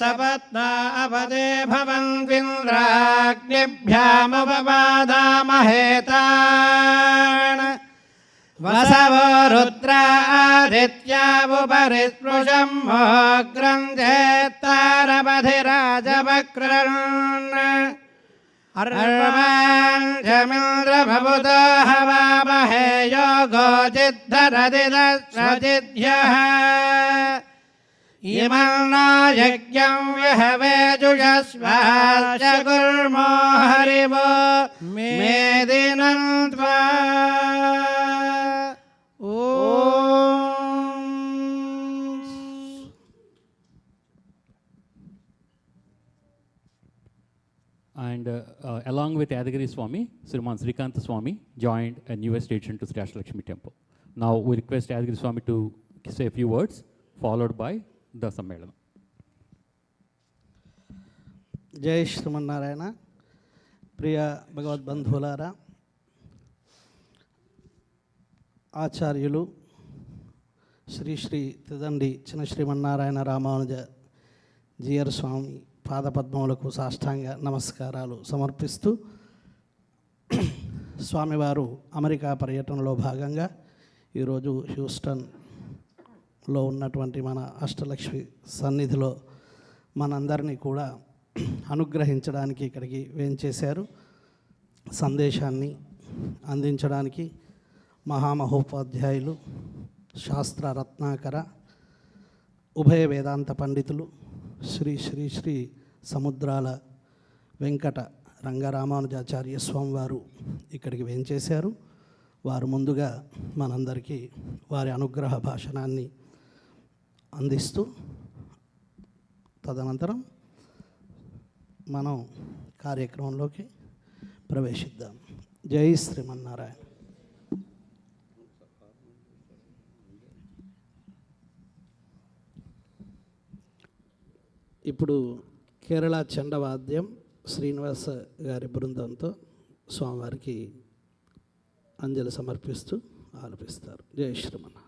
सपत्ना अपदे भवन्त्विन्द्राग्निभ्यामुपवादामहेतान् वसवो रुद्रादित्यावुपरि स्पृशं मोग्रन्धेत्तारपधिराजवक्रन् अर्वाञ्चमिन्द्रभवतो हवामहे योगो चिद्धरदिदस्वजिध्यः इमन्नो यज्ञं विहवेजुषस्वाश्च कुर्मो हरिवो मेदिनं त्वा And along with Yadagiri Swami, Sriman Srikanta Swami joined a newest addition to Sri Ashtalakshmi temple. Now we request Yadagiri Swami to say a few words, followed by the Sammelana. Jai Shriman Narayana, Priya Bhagavad Bandhulara, Acharyulu, Sri Sri Tidandi China Shriman Narayana Ramanuja Jiyar Swami పాదపద్మములకు సాష్టాంగ నమస్కారాలు సమర్పిస్తూ స్వామివారు America పర్యటనలో భాగంగా ఈరోజు హ్యూస్టన్లో ఉన్నటువంటి మన అష్టలక్ష్మి సన్నిధిలో మనందరినీ కూడా అనుగ్రహించడానికి ఇక్కడికి వేంచేశారు. సందేశాన్ని అందించడానికి మహామహోపాధ్యాయులు శాస్త్ర రత్నాకర ఉభయ వేదాంత పండితులు శ్రీ శ్రీ శ్రీ సముద్రాల వెంకట రంగరామానుజాచార్య స్వామి వారు ఇక్కడికి వేంచేశారు. వారు ముందుగా మనందరికీ వారి అనుగ్రహ భాషణాన్ని అందిస్తూ తదనంతరం మనం కార్యక్రమంలోకి ప్రవేశిద్దాం. జై శ్రీమన్నారాయణ. ఇప్పుడు కేరళ చండవాద్యం శ్రీనివాస గారి బృందంతో స్వామివారికి అంజలి సమర్పిస్తూ ఆలపిస్తారు. జై Srimannarayana.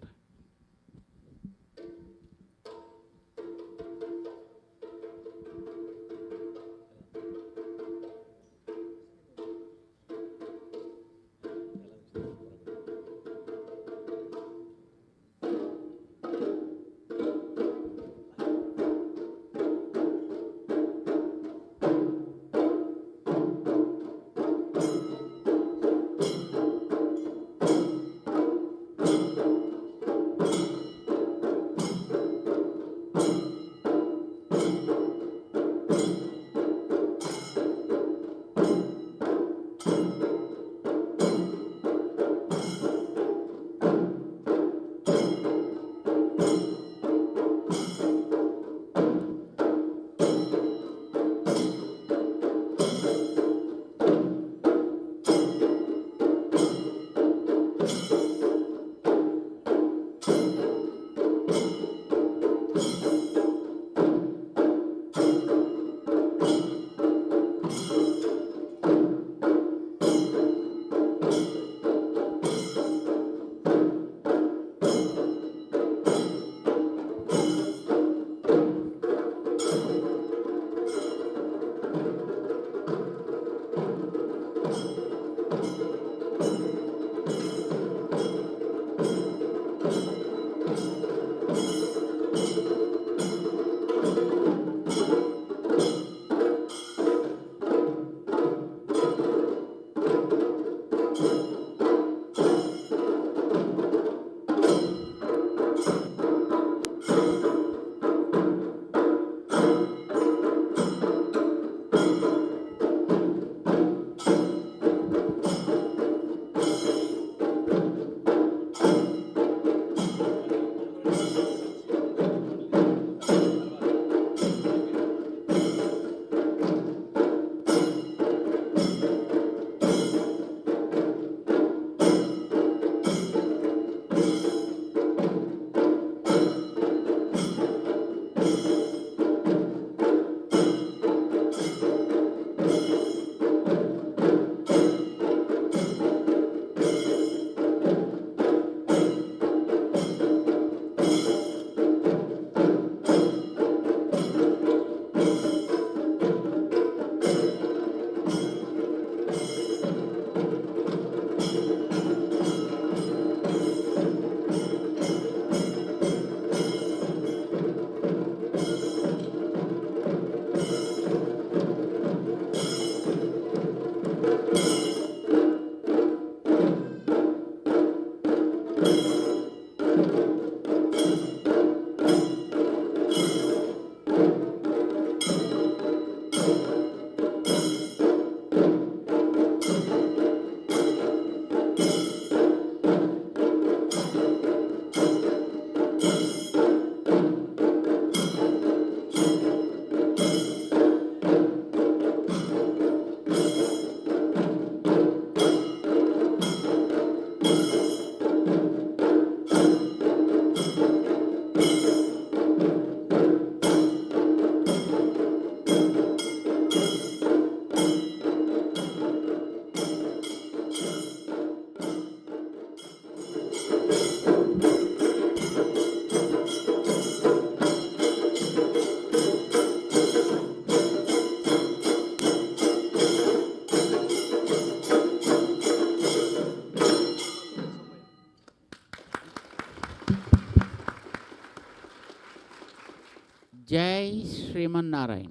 Jai Sriman Narayana.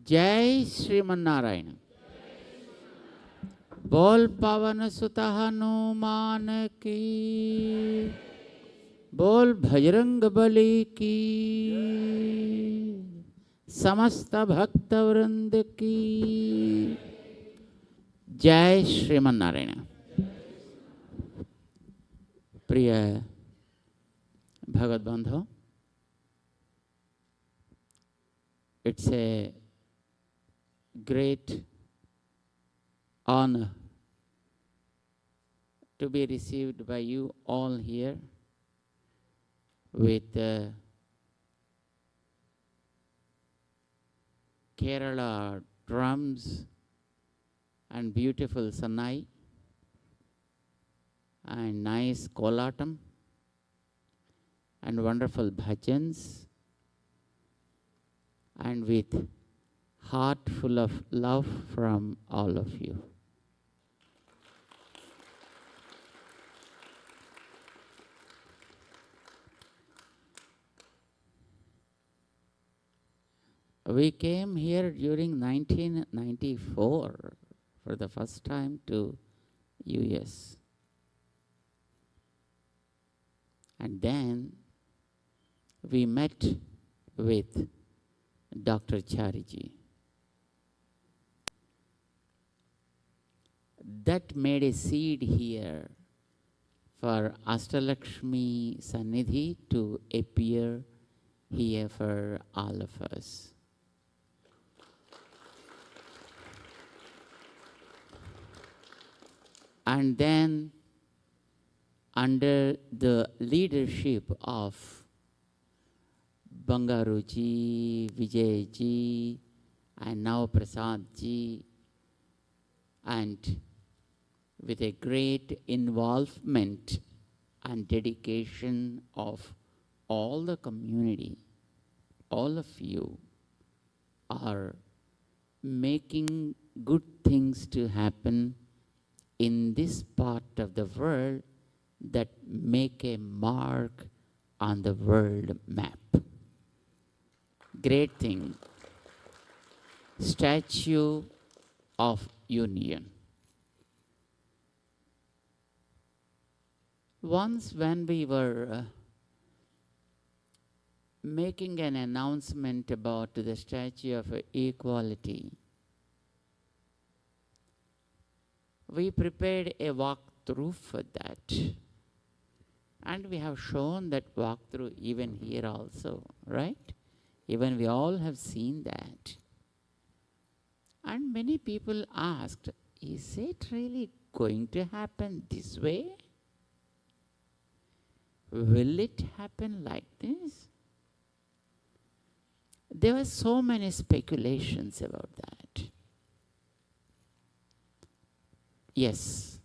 Jai Sriman Narayana. बोल पवन सुत हनुमान की, बोल भजरंग बली की, समस्त भक्त वृंद की जय श्रीमन नारायण. प्रिय भगवत बंधु, it's a great honor to be received by you all here with Kerala drums and beautiful Sanai and nice kolatam and wonderful bhajans, and with heart full of love from all of you. We came here during 1994 for the first time to US. And then we met with Dr. Chariji. That made a seed here for Ashtalakshmi Sannidhi to appear here for all of us. And then, under the leadership of Bangaruji, Vijayji, and now Prasadji, and with a great involvement and dedication of all the community, all of you are making good things to happen in this part of the world that make a mark on the world map. Great thing. Statue of Union. Once when we were making an announcement about the Statue of Equality, we prepared a walkthrough for that. And we have shown that walkthrough even here also, right? Even we all have seen that. And many people asked, is it really going to happen this way? Will it happen like this? There were so many speculations about that. Yes,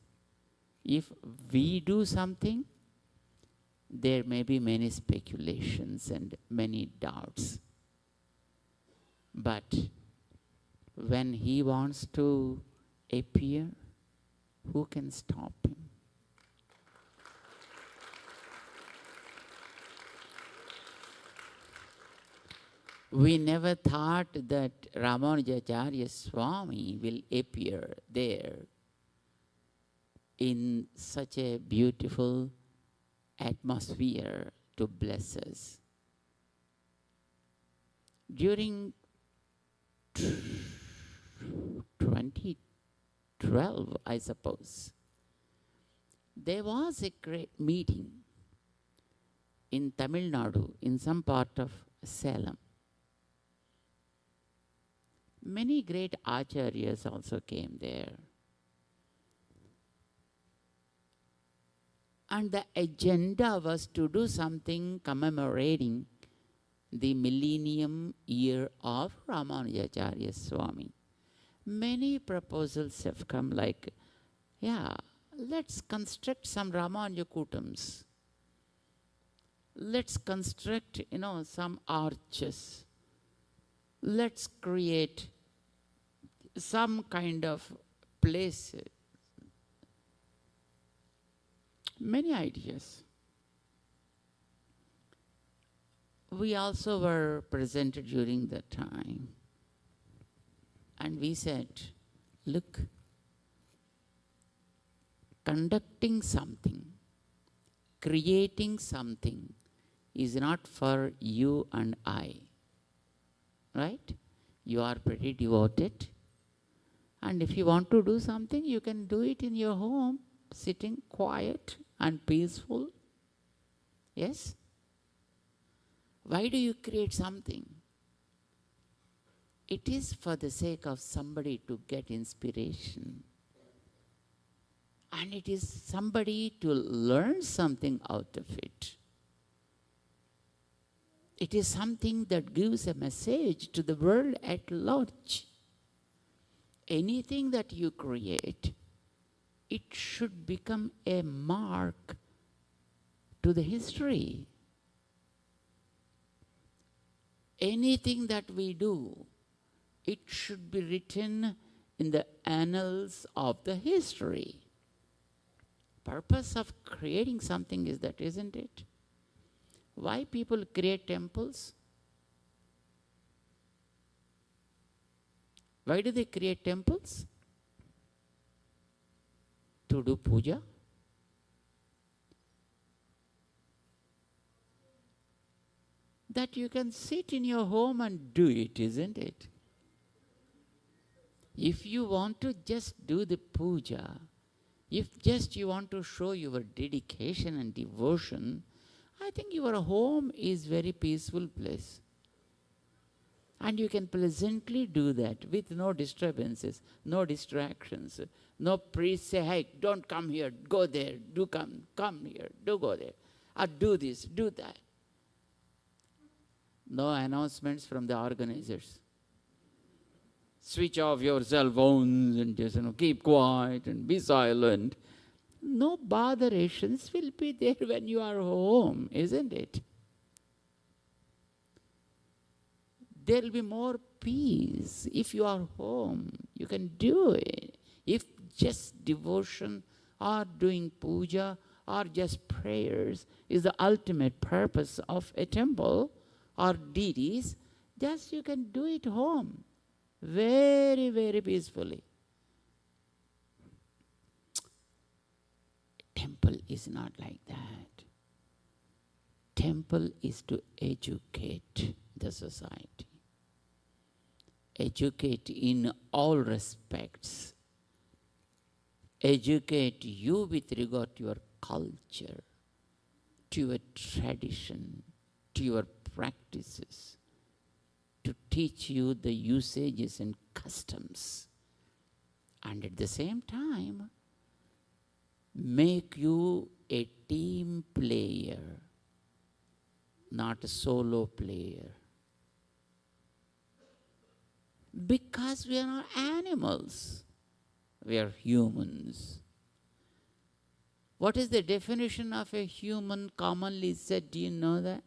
if we do something, there may be many speculations and many doubts. But when he wants to appear, who can stop him? We never thought that Ramanujacharya Swami will appear there in such a beautiful atmosphere to bless us. During 2012, I suppose, there was a great meeting in Tamil Nadu, in some part of Salem. Many great acharyas also came there. And the agenda was to do something commemorating the millennium year of Ramanujacharya Swami. Many proposals have come like, yeah, let's construct some Ramanujakutams. Let's construct, some arches. Let's create some kind of place. Many ideas. we also were present during that time. And we said, look, conducting something, creating something is not for you and I. Right? You are pretty devoted. And if you want to do something, you can do it in your home, sitting quiet and peaceful. Yes? Why do you create something? It is for the sake of somebody to get inspiration. And it is somebody to learn something out of it. It is something that gives a message to the world at large. Anything that you create, it should become a mark to the history. Anything that we do, it should be written in the annals of the history. Purpose of creating something is that, isn't it? Why people create temples? Why do they create temples? To do puja? That you can sit in your home and do it, isn't it? If you want to just do the puja, if just you want to show your dedication and devotion, I think your home is very peaceful place. And you can pleasantly do that with no disturbances, no distractions. No priest say, hey, don't come here, go there, do come here, do go there. Or do this, do that. No announcements from the organizers. Switch off your cell phones and just keep quiet and be silent. No botherations will be there when you are home, isn't it? There will be more peace if you are home. You can do it. If just devotion or doing puja or just prayers is the ultimate purpose of a temple or deities, just you can do it home very, very peacefully. Temple is not like that. Temple is to educate the society. Educate in all respects. Educate you with regard to your culture, to your tradition, to your practices, to teach you the usages and customs, and at the same time, make you a team player, not a solo player. Because we are not animals, we are humans. What is the definition of a human commonly said? Do you know that?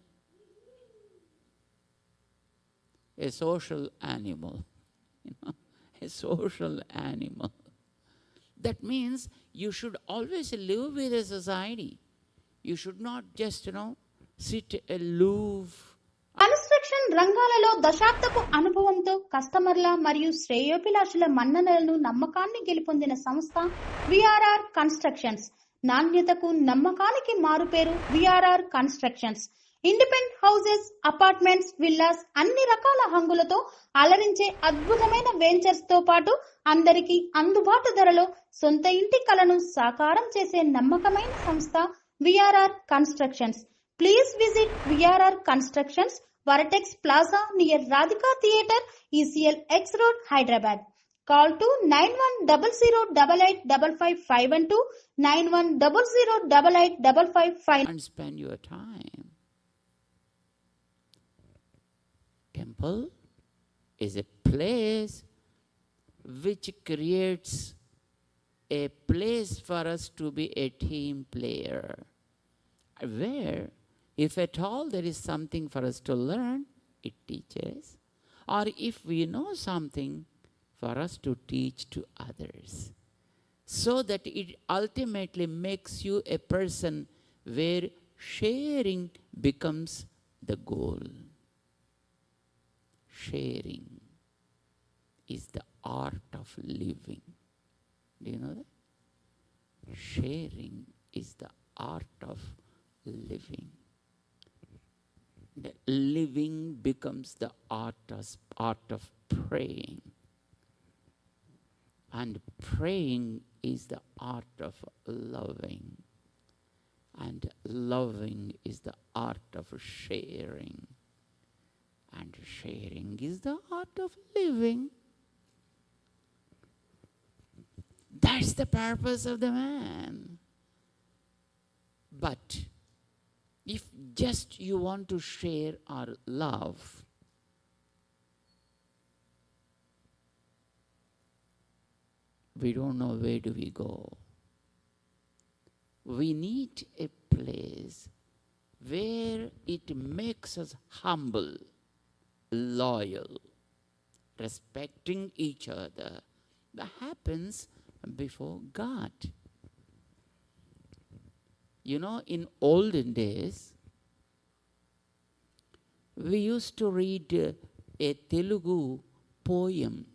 A social animal. A social animal. That means you should always live with a society. You should not just, sit aloof. Construction రంగాలలో దశాబ్దపు అనుభవంతో కస్టమర్ల మరియు శ్రేయోభిలాషుల మన్ననలను నమ్మకాన్ని గెలుపొందిన సంస్థ VRR constructions. నాణ్యతకు నమ్మకానికి మారుపేరు VRR constructions. Independent houses, apartments, villas అన్ని రకాల హంగులతో అలరించే అద్భుతమైన వెంచర్స్ తో పాటు అందరికీ అందుబాటు ధరలో సొంత ఇంటి కలను సాకారం చేసే నమ్మకమైన సంస్థ VRR constructions. Please visit VRR Constructions, Varatex Plaza near Radhika Theatre, ECL X Road, Hyderabad. Call to 9100885552, 9100885555. And spend your time. Temple is a place which creates a place for us to be a team player, where if at all there is something for us to learn, it teaches. Or if we know something, for us to teach to others. So that it ultimately makes you a person where sharing becomes the goal. Sharing is the art of living. Do you know that? Sharing is the art of living. The living becomes the art of praying. And praying is the art of loving. And loving is the art of sharing. And sharing is the art of living. That's the purpose of the man. But if just you want to share our love, we don't know where do we go. We need a place where it makes us humble, loyal, respecting each other. That happens before God. You know, in olden days, we used to read a Telugu poem.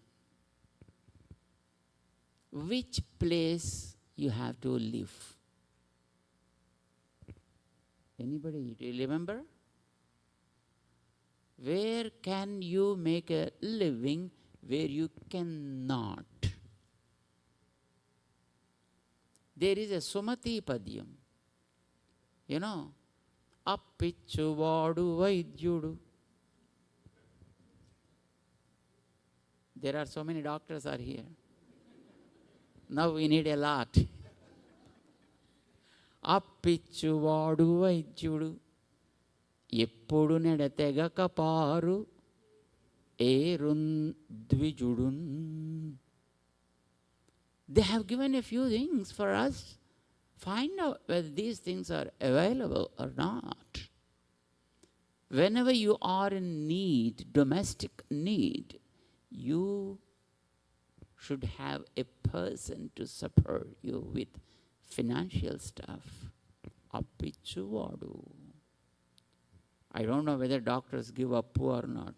Which place you have to live? Anybody remember? Where can you make a living where you cannot? There is a Sumati Padyam. You know, Appichu Vadu Vaidyudu. There are so many doctors are here. Now we need a lot. Appichu Vadu Vaidyudu. Eppudu nedetega paru erun dvijudun. They have given a few things for us. Find out whether these things are available or not. Whenever you are in need, domestic need, you should have a person to support you with financial stuff. Appichu Vadu. I don't know whether doctors give appu or not.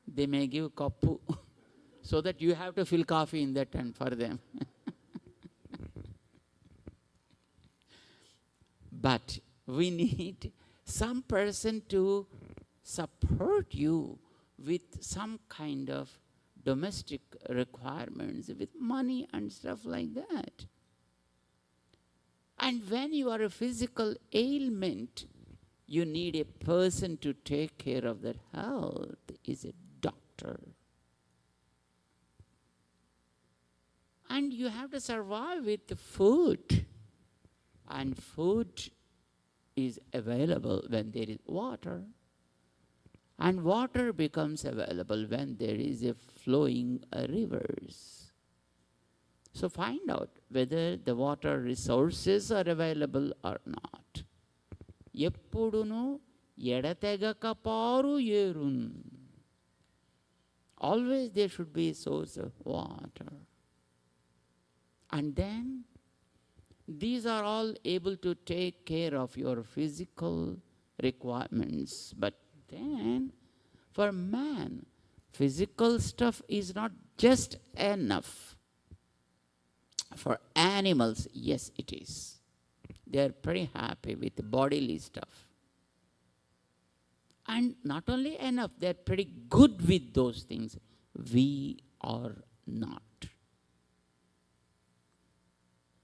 They may give kappu so that you have to fill coffee in that and for them. But we need some person to support you with some kind of domestic requirements, with money and stuff like that. And when you are a physical ailment, you need a person to take care of that health, is a doctor. And you have to survive with the food. And food is available when there is water. And water becomes available when there is a flowing rivers. So find out whether the water resources are available or not. Eppudunu edategaka paru erun. Always there should be a source of water. And then these are all able to take care of your physical requirements. But then for man, physical stuff is not just enough. For animals, yes, it is. They are pretty happy with the bodily stuff. And not only enough, they are pretty good with those things. We are not.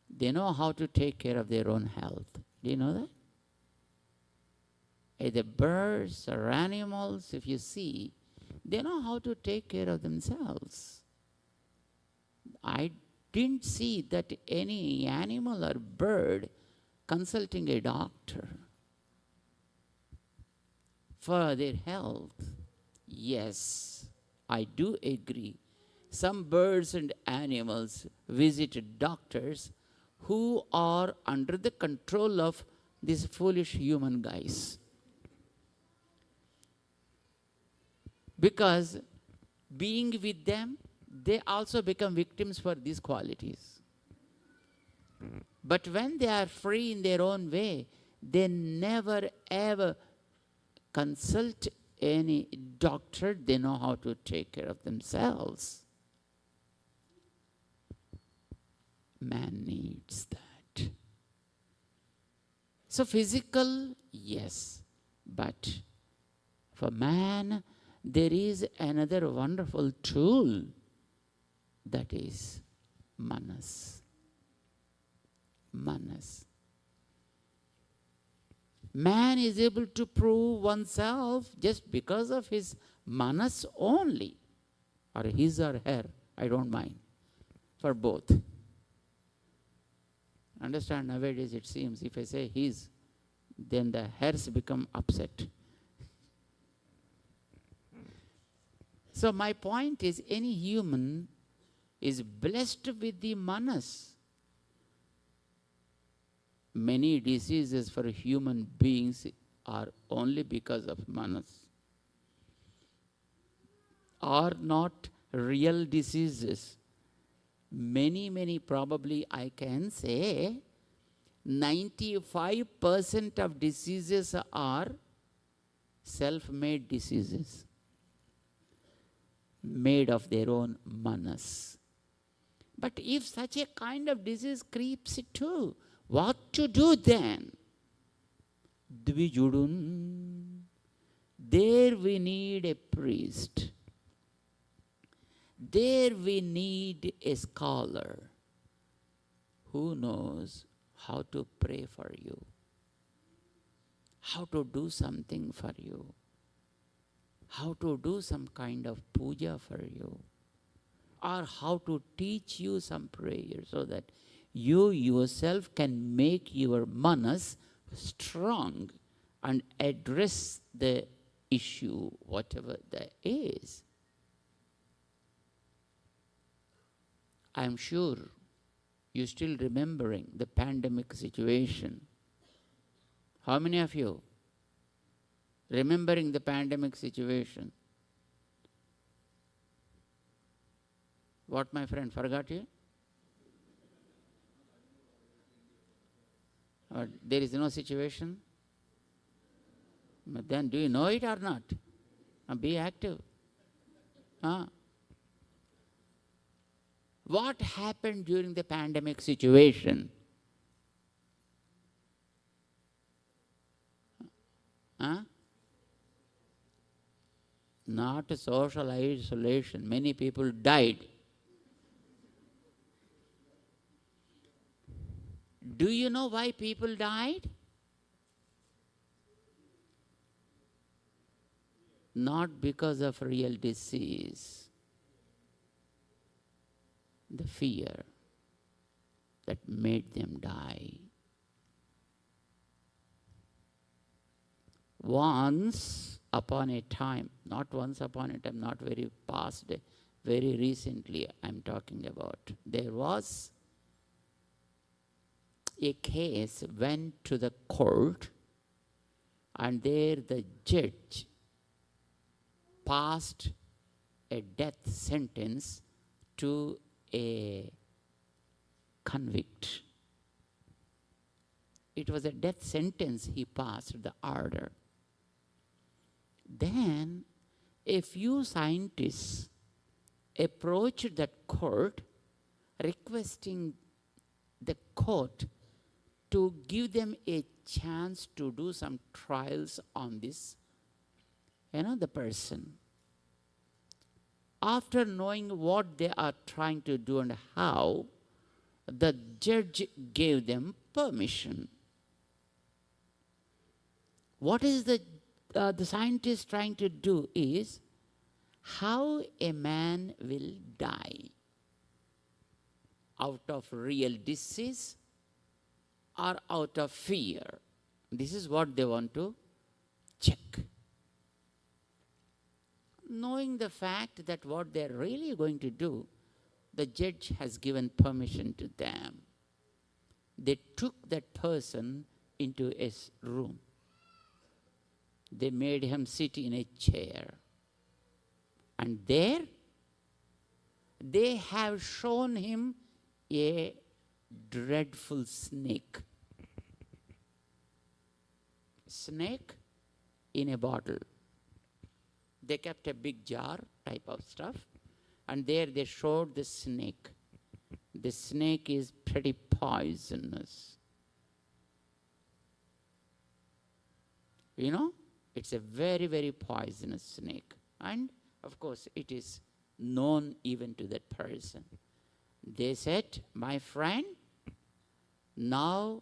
They know how to take care of their own health. Do you know that? Either birds or animals, if you see, they know how to take care of themselves. I didn't see that any animal or bird consulting a doctor for their health. Yes, I do agree. Some birds and animals visit doctors who are under the control of these foolish human guys. Because being with them, they also become victims for these qualities. But when they are free in their own way, they never ever consult any doctor. They know how to take care of themselves. Man needs that. So physical, yes, but for man, there is another wonderful tool, that is manas. Manas. Man is able to prove oneself just because of his manas only, or his or her, I don't mind, for both. Understand, nowadays it seems if I say his, then the hairs become upset. So my point is, any human is blessed with the manas. Many diseases for human beings are only because of manas. Are not real diseases. Many, probably I can say 95% of diseases are self-made diseases, made of their own manas. But if such a kind of disease creeps too, what to do then? Dvijudun. There we need a priest. There we need a scholar who knows how to pray for you, how to do something for you, how to do some kind of puja for you, or how to teach you some prayer so that you yourself can make your manas strong and address the issue, whatever that is. I am sure you're still remembering the pandemic situation. How many of you remembering the pandemic situation? What, my friend, forgot you? Or there is no situation? But then do you know it or not? Be active. What happened during the pandemic situation? Not a social isolation. Many people died. Do you know why people died? Not because of real disease. The fear that made them die. Once upon a time, not once upon a time, not very past, very recently I'm talking about, there was a case went to the court, and there the judge passed a death sentence to a convict. It was a death sentence he passed, the order. Then a few scientists approached that court requesting the court to give them a chance to do some trials on this, the person. After knowing what they are trying to do and how, the judge gave them permission. What is the scientist trying to do is how a man will die, out of real disease or out of fear. This is what they want to check. Knowing the fact that what they're really going to do, the judge has given permission to them. They took that person into a room. They made him sit in a chair. And there, they have shown him a dreadful snake. Snake in a bottle. They kept a big jar type of stuff, and there they showed the snake. The snake is pretty poisonous. You know, it's a very, very poisonous snake. And of course, it is known even to that person. They said, my friend, now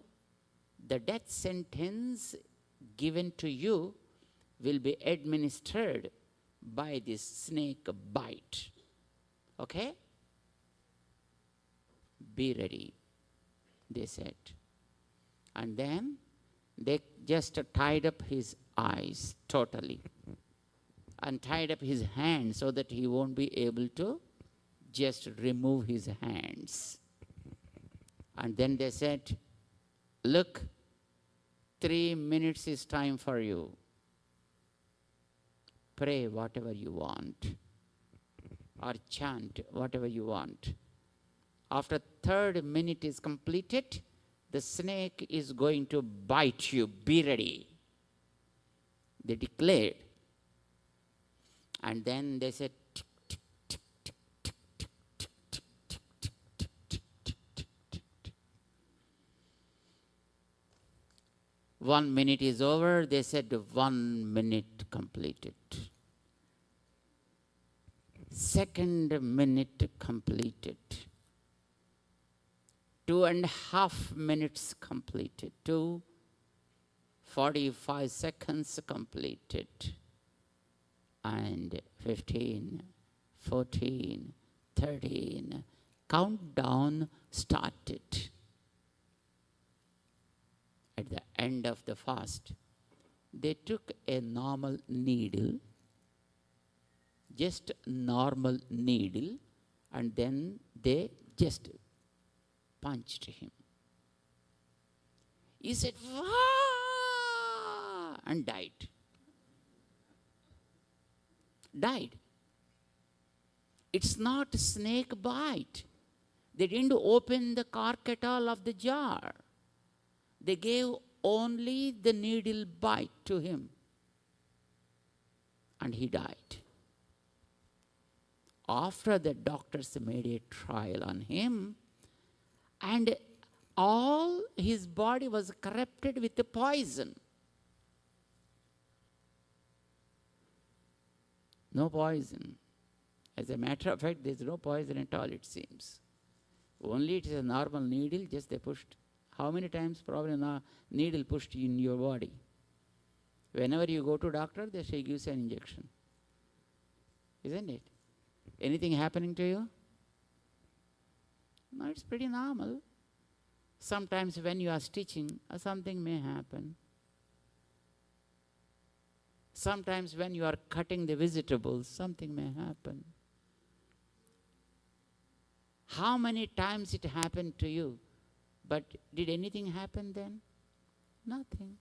the death sentence given to you will be administered by this snake bite. Okay? Be ready, they said. And then they just tied up his eyes totally and tied up his hands so that he won't be able to just remove his hands. And then they said, look, 3 minutes is time for you. Pray whatever you want or chant whatever you want. After 3rd minute is completed, the snake is going to bite you. Be ready. They declared. And then they said, 1 minute is over. They said 1 minute completed. 2nd minute completed. 2.5 minutes completed. 45 seconds completed. And 15, 14, 13. Countdown started. At the end of the fast, they took a normal needle, just normal needle, and then they just punched him. He said, "Wah!" and died. Died. It's not a snake bite. They didn't open the cork at all of the jar. They gave only the needle bite to him. And he died. After the doctors made a trial on him, and all his body was corrupted with the poison. No poison. As a matter of fact, there's no poison at all, it seems. Only it is a normal needle, just they pushed. How many times probably a needle pushed in your body? Whenever you go to doctor, they say gives an injection. Isn't it? Anything happening to you? No, it's pretty normal. Sometimes when you are stitching, something may happen. Sometimes when you are cutting the vegetables, something may happen. How many times it happened to you? But did anything happen then? Nothing.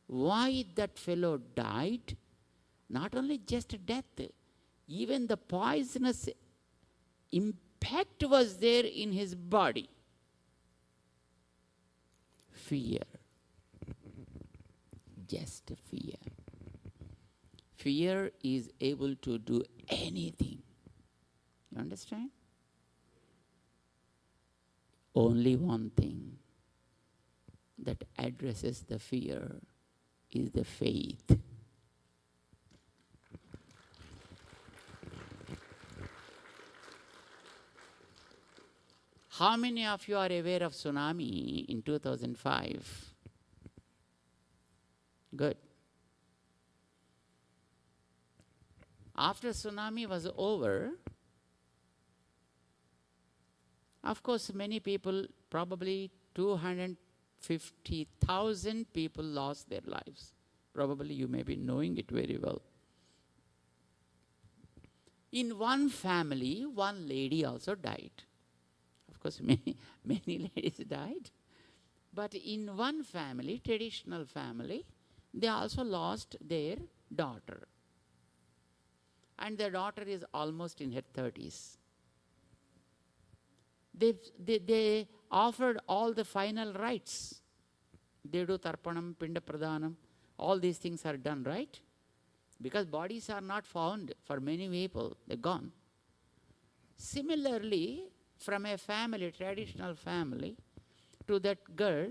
Why that fellow died? Not only just death, even the poisonous impact was there in his body. Fear. Just fear. Fear is able to do anything. You understand? Only one thing that addresses the fear is the faith. How many of you are aware of tsunami in 2005? Good. After tsunami was over, of course, many people, probably 250,000 people lost their lives. Probably you may be knowing it very well. In one family, one lady also died. Of course, many ladies died. But in one family, traditional family, they also lost their daughter. And their daughter is almost in her 30s. They offered all the final rites. They do tarpanam, pinda pradhanam, all these things are done, right? Because bodies are not found for many people, they're gone. Similarly, from a family, traditional family, to that girl,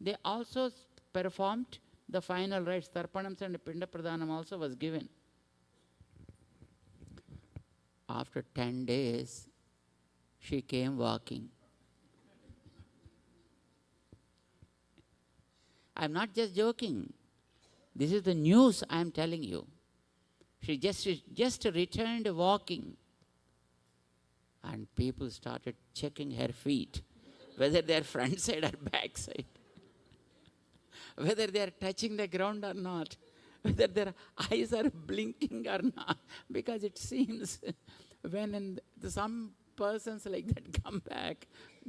they also performed the final rites. Tarpanams and pinda pradhanam also was given. After 10 days, she came walking. I'm not just joking. This is the news I am telling you. She just returned walking. And people started checking her feet, whether they are front side or back side, whether they are touching the ground or not, whether their eyes are blinking or not. Because it seems when some persons like that come back,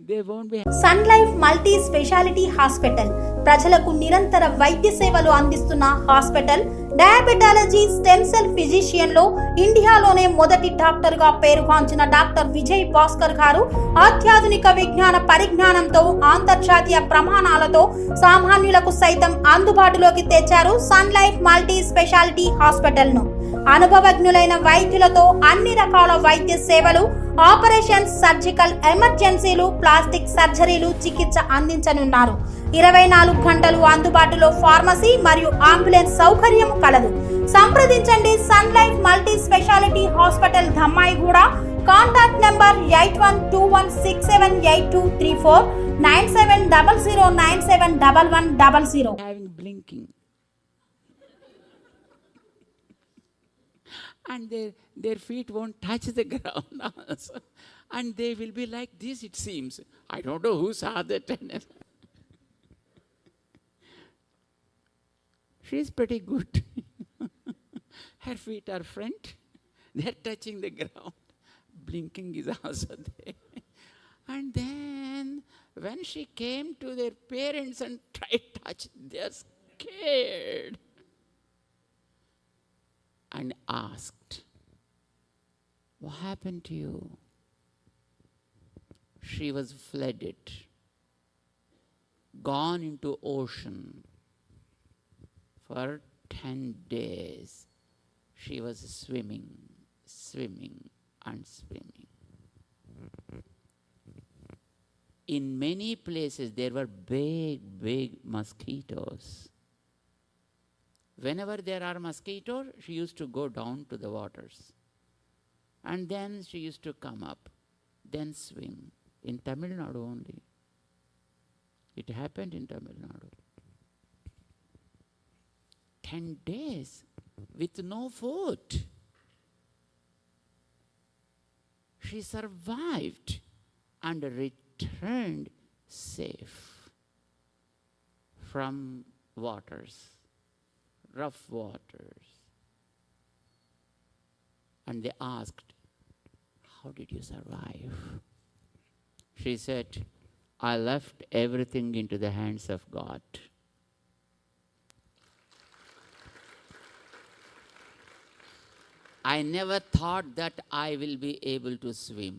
they won't be. Sun Life multi speciality hospital ప్రజలకు నిరంతర వైద్య సేవలు అందిస్తున్న hospital. Diabetology, stem cell physician లో ఇండియాలోనే మొదటి doctor గా పేరుగాంచిన డాక్టర్ విజయ్ భాస్కర్ గారు అత్యాధునిక విజ్ఞాన పరిజ్ఞానంతో అంతర్జాతీయ ప్రమాణాలతో సామాన్యులకు సైతం అందుబాటులోకి తెచ్చారు Sun Life multi speciality hospital ను. అనుభవజ్ఞులైన వైద్యులతో అన్ని రకాల వైద్య సేవలు, ఆపరేషన్స్, సర్జికల్ ఎమర్జెన్సీలు, ప్లాస్టిక్ సర్జరీలు, చికిత్స అందించనున్నారు. 24 గంటలు అందుబాటులో ఫార్మసీ మరియు అంబులెన్స్ సౌకర్యం కలదు. సంప్రదించండి Sun Life multi speciality hospital, Dammaiguda. Contact number 8121678234, 9700971100. Having blinking. And their feet won't touch the ground also. And they will be like this, it seems. I don't know who saw that. She's pretty good. Her feet are front. They're touching the ground. Blinking is also there. And then when she came to their parents and tried to touch, they're scared. And asked, what happened to you? She was flooded, gone into ocean. For 10 days, she was swimming and swimming. In many places, there were big mosquitoes. Whenever there are mosquitoes, she used to go down to the waters. And then she used to come up, then swim. In Tamil Nadu only. It happened in Tamil Nadu. 10 days with no food. She survived and returned safe from waters. Rough waters. And they asked, how did you survive? She said, I left everything into the hands of God. I never thought that I will be able to swim.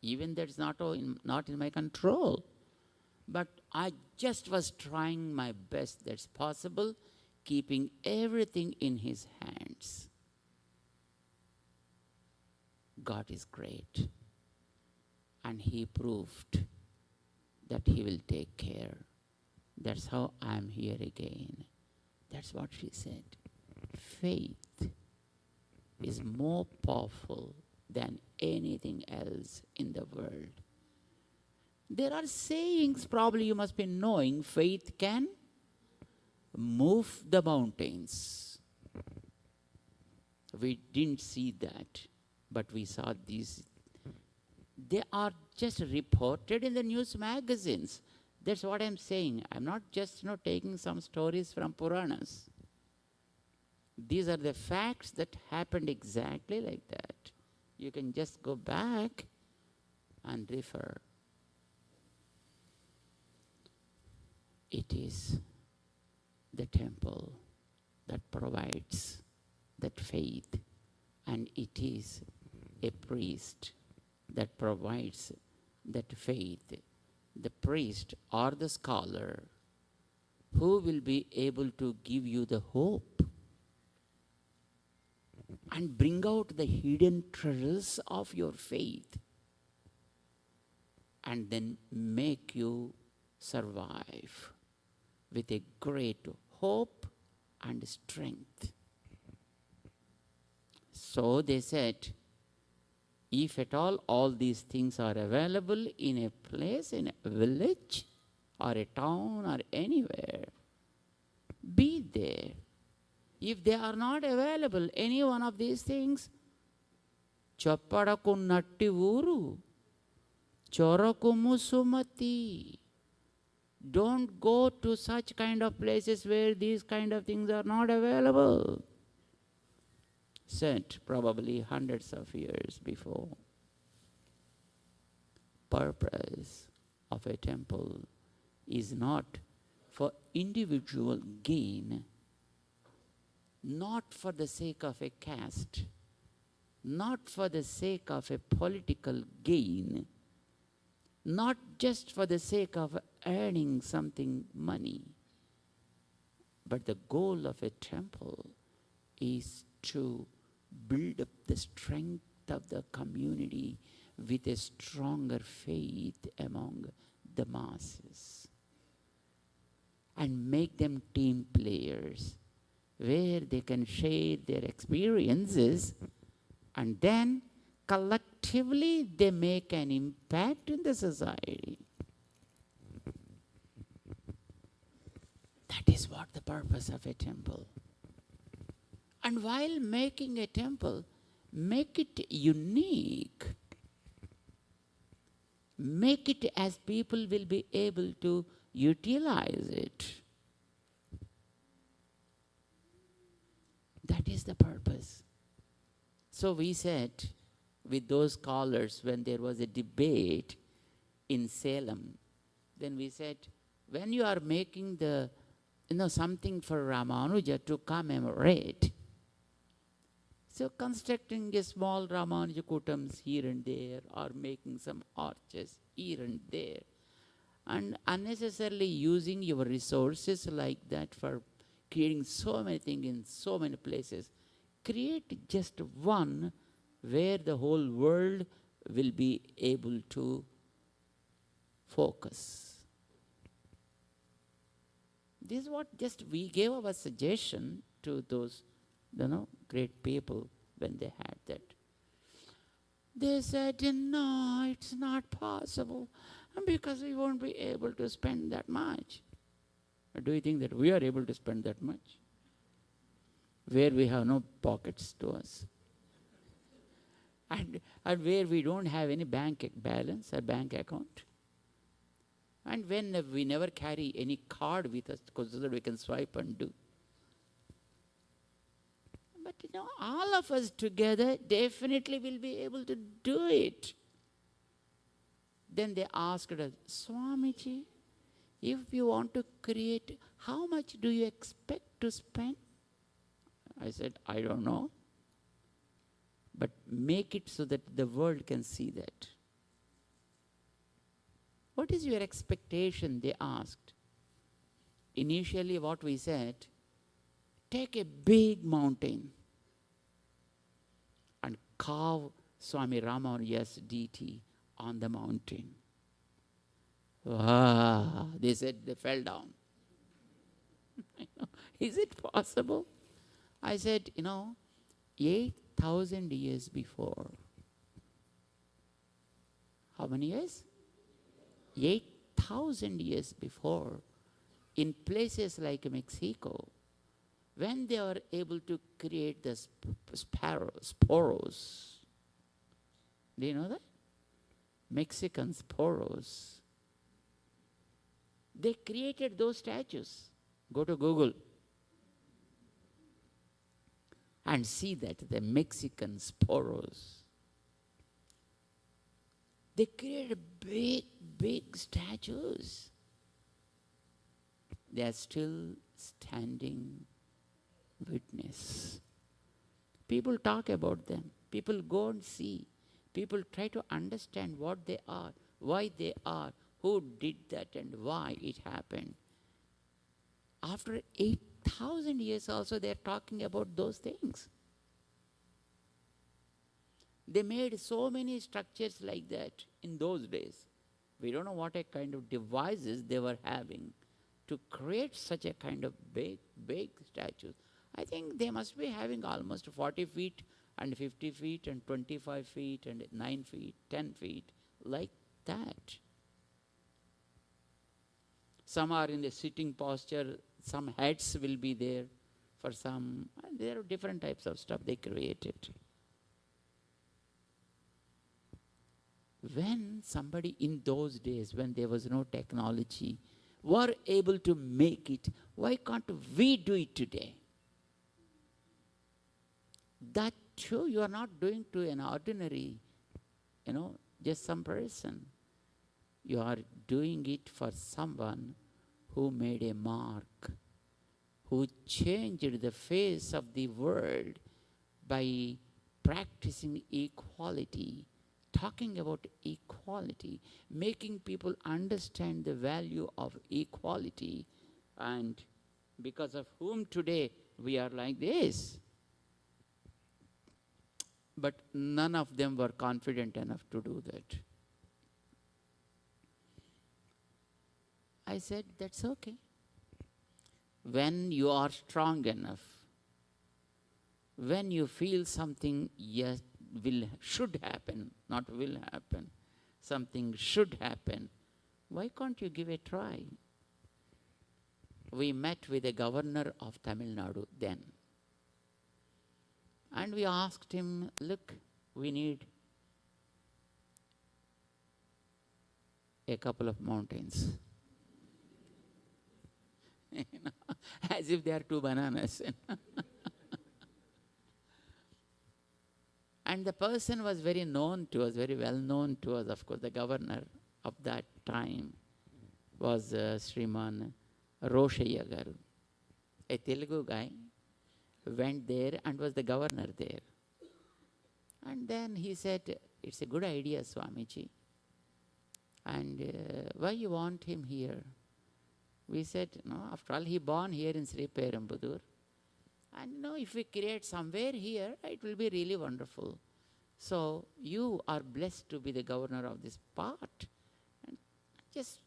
Even that's not in my control. But I just was trying my best that's possible, keeping everything in His hands. God is great. And He proved that He will take care. That's how I'm here again. That's what she said. Faith is more powerful than anything else in the world. There are sayings probably you must be knowing. Faith can move the mountains. We didn't see that, but we saw these. They are just reported in the news magazines. That's what I'm saying. I'm not just taking some stories from Puranas. These are the facts that happened exactly like that. You can just go back and refer. It is the temple that provides that faith, and it is a priest that provides that faith, the priest or the scholar, who will be able to give you the hope and bring out the hidden treasures of your faith and then make you survive with a great hope and strength. So they said, if at all these things are available in a place, in a village, or a town, or anywhere, be there. If they are not available, any one of these things, chappadaku natti uru, choraku musumati. Don't go to such kind of places where these kind of things are not available. Said probably hundreds of years before. Purpose of a temple is not for individual gain, not for the sake of a caste, not for the sake of a political gain, not just for the sake of earning something money, but the goal of a temple is to build up the strength of the community with a stronger faith among the masses and make them team players where they can share their experiences and then collectively they make an impact in the society. That is what the purpose of a temple. And while making a temple, make it unique. Make it as people will be able to utilize it. That is the purpose. So we said with those scholars when there was a debate in Salem, then we said, when you are making the, something for Ramanuja to commemorate, so constructing a small Ramanuja Kutams here and there, or making some arches here and there, and unnecessarily using your resources like that for creating so many things in so many places, create just one where the whole world will be able to focus. This is what just we gave our suggestion to those great people when they had that. They said, no, it's not possible because we won't be able to spend that much. Or do you think that we are able to spend that much? Where we have no pockets to us. And where we don't have any bank balance or bank account. And when we never carry any card with us so that we can swipe and do. But all of us together definitely will be able to do it. Then they asked us, Swamiji, if you want to create, how much do you expect to spend? I said, I don't know. But make it so that the world can see that. What is your expectation? They asked. Initially what we said, take a big mountain and carve Swami Ramanuja's deity on the mountain. They said they fell down. Is it possible? I said, 8,000 years before. How many years? 8,000 years before, in places like Mexico, when they were able to create the sporos. Do you know that? Mexican sporos. They created those statues. Go to Google and see that, the Mexican sporos. They created big, big statues. They are still standing witness. People talk about them. People go and see. People try to understand what they are. why they are, who did that and why it happened. After 8,000 years also they are talking about those things. They made so many structures like that in those days. We don't know what a kind of devices they were having to create such a kind of big statues. I think they must be having almost 40 feet and 50 feet and 25 feet and 9 feet, 10 feet, like that. Some are in the sitting posture, some heads will be there for some. There are different types of stuff they created. When somebody in those days, when there was no technology, were able to make it, why can't we do it today? That too you are not doing to an ordinary, just some person. You are doing it for someone who made a mark, who changed the face of the world by practicing equality, talking about equality, making people understand the value of equality, and because of whom today we are like this. But none of them were confident enough to do that. I said, that's okay. When you are strong enough, when you feel something should happen, not will happen, something should happen, why can't you give a try? We met with the governor of Tamil Nadu then. And we asked him, look, we need a couple of mountains. As if they are two bananas. And the person was very known to us, very well known to us. Of course, the governor of that time was Sriman Roshaya Garu, a Telugu guy, went there and was the governor there. And then he said, it's a good idea, Swamiji. And why you want him here? We said, no, after all, he born here in Sri Perumbudur. And if we create somewhere here, it will be really wonderful. So you are blessed to be the governor of this part. And just,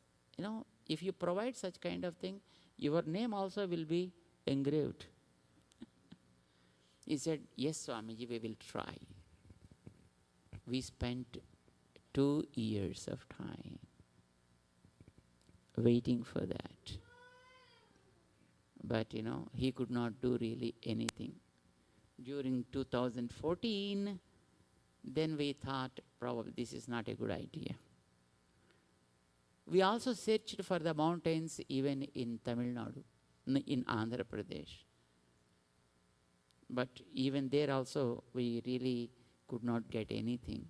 if you provide such kind of thing, your name also will be engraved. He said, yes, Swamiji, we will try. We spent 2 years of time waiting for that. But, he could not do really anything. During 2014, then we thought, probably this is not a good idea. We also searched for the mountains even in Tamil Nadu, in Andhra Pradesh. But even there also, we really could not get anything.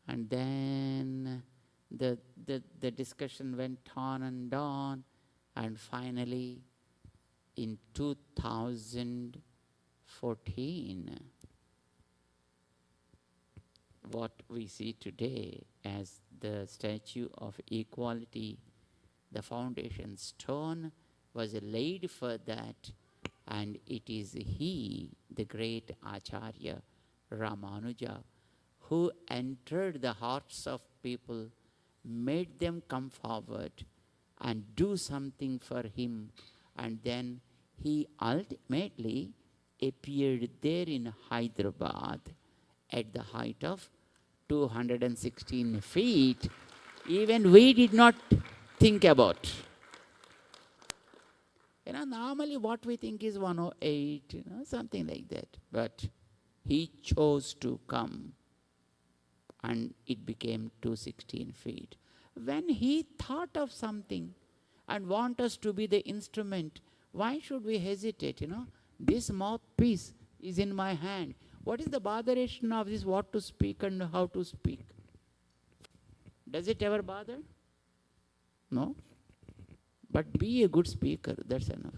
And then the discussion went on and on. And finally, in 2014, what we see today as the Statue of Equality, the foundation stone was laid for that, and it is he, the great Acharya Ramanuja, who entered the hearts of people, made them come forward and do something for him. And then he ultimately appeared there in Hyderabad at the height of 216 feet. Even we did not think about. Normally what we think is 108, something like that. But he chose to come, and it became 216 feet. When he thought of something and want us to be the instrument, why should we hesitate? This mouthpiece is in my hand. What is the botheration of this, what to speak and how to speak? Does it ever bother? No. But be a good speaker, that's enough.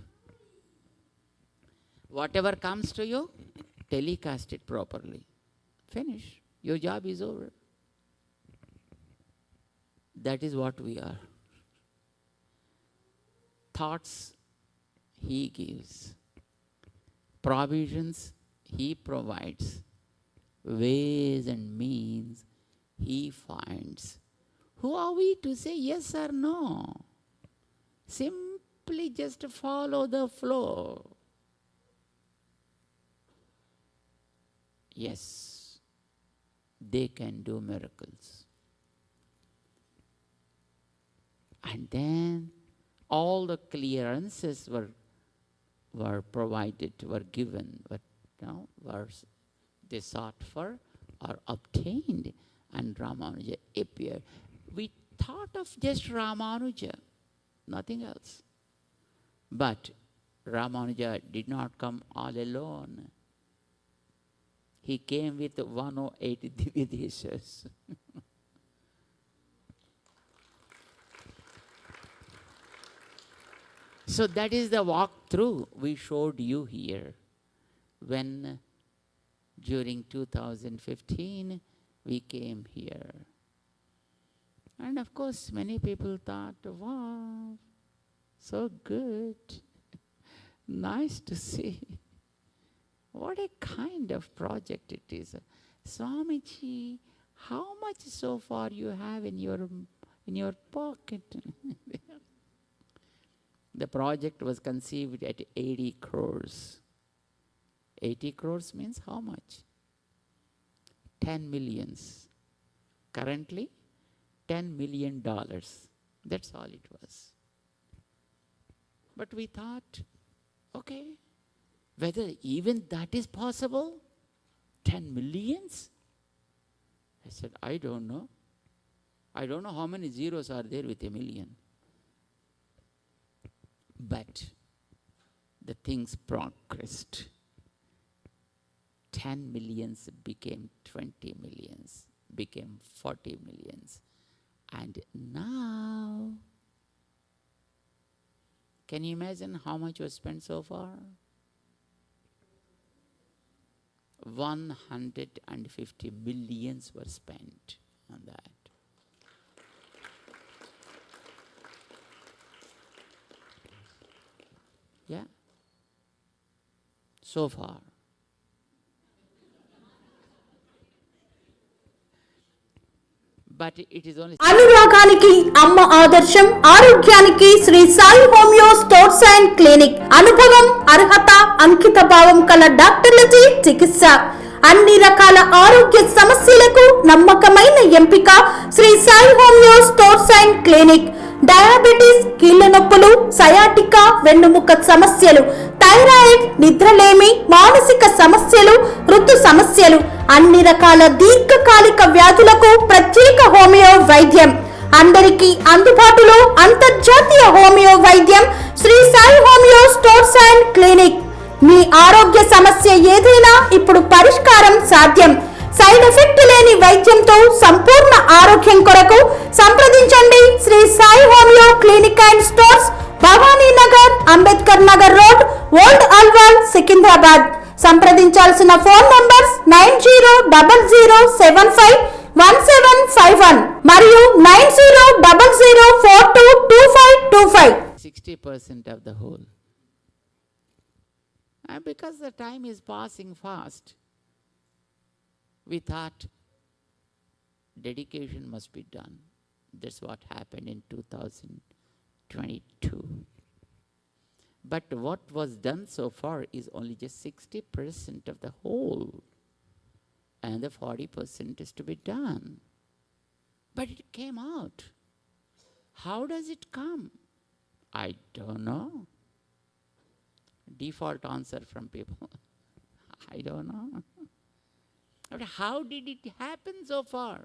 Whatever comes to you, telecast it properly. Finish. Your job is over. That is what we are. Thoughts He gives. Provisions He provides. Ways and means He finds. Who are we to say yes or no? Simply just follow the flow. Yes, they can do miracles. And then all the clearances were provided, were given, were they sought for or obtained, and Ramanuja appeared. We thought of just Ramanuja, nothing else. But Ramanuja did not come all alone. He came with 108 Divyadeshas. So that is the walkthrough we showed you here when during 2015 we came here. And of course many people thought, wow, so good, nice to see. What a kind of project it is. Swamiji, how much so far you have in your pocket? The project was conceived at 80 crores. 80 crores means how much? 10 millions. Currently, $10 million. That's all it was. But we thought, okay, whether even that is possible? 10 millions? I said, I don't know. I don't know how many zeros are there with a million. But the things progressed. 10 millions became 20 millions, became 40 millions. And now, can you imagine how much was spent so far? 150 millions were spent on that. Yeah. So far. But it is only అనురాగానికి అమ్మ ఆదర్శం, ఆరోగ్యానికి Sri Sai homeo stores and clinic. అనుభవం, అర్హత, అంకిత భావం కల డాక్టర్లచే చికిత్స. అన్ని రకాల ఆరోగ్య సమస్యలకు నమ్మకమైన ఎంపిక Sri Sai homeo stores and clinic. Diabetes, కీళ్ల నొప్పులు, సయాటికా, వెన్నుముక సమస్యలు, థైరాయిడ్, నిద్రలేమి, మానసిక సమస్యలు, ఋతు సమస్యలు, అన్ని రకాల దీర్ఘకాలిక వ్యాధులకు ప్రత్యేక హోమియో వైద్యం. అందరికీ అందుబాటులో అంతర్జాతీయ హోమియో వైద్యం Shri Sai homeo stores and clinic. మీ ఆరోగ్య సమస్య ఏదైనా ఇప్పుడు పరిష్కారం సాధ్యం. సైడ్ ఎఫెక్ట్ లేని వైద్యంతో సంపూర్ణ ఆరోగ్యం కొరకు సంప్రదించండి Shri Sai homeo clinic and stores, Bhavani Nagar, Ambedkar Nagar road, old Alwal, Secunderabad. సంప్రదించాల్సిన ఫోన్ నంబర్స్ 9000751751 మరియు 9000422525. 60% of the whole. And because the time is passing fast, we thought dedication must be done. That's what happened in 2022. But what was done so far is only just 60% of the whole. And the 40% is to be done. But it came out. How does it come? I don't know. Default answer from people. I don't know. But how did it happen so far?